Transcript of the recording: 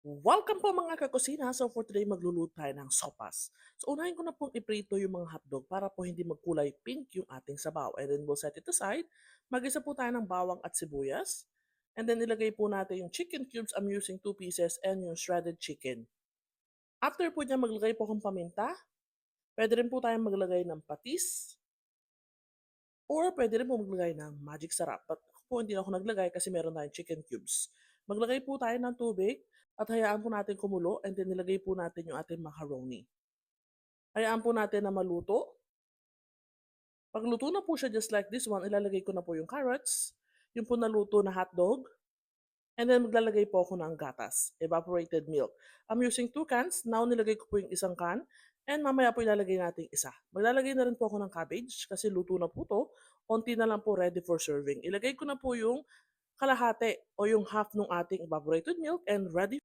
Welcome po mga kakusina. So for today magluluto tayo ng sopas. So unahin ko na pong iprito yung mga hotdog para po hindi magkulay pink yung ating sabaw. And then we'll set it aside. Mag-isa po tayo ng bawang at sibuyas. And then ilagay po natin yung chicken cubes. I'm using 2 pieces and yung shredded chicken. After po niya maglagay po akong paminta. Pwede rin po tayong maglagay ng patis. Or pwede rin po maglagay ng magic sarap. But ako po hindi ako naglagay kasi meron tayong chicken cubes. Maglagay po tayo ng tubig at hayaan po natin kumulo and then nilagay po natin yung ating macaroni. Hayaan po natin na maluto. Pag luto na po siya just like this one, ilalagay ko na po yung carrots, yung po naluto na hotdog, and then maglalagay po ako ng gatas, evaporated milk. I'm using 2 cans. Now nilagay ko po yung isang can and mamaya po ilalagay natin isa. Maglalagay na rin po ako ng cabbage kasi luto na po to. Konti na lang po ready for serving. Ilagay ko na po yung kalahati o yung half ng ating evaporated milk and ready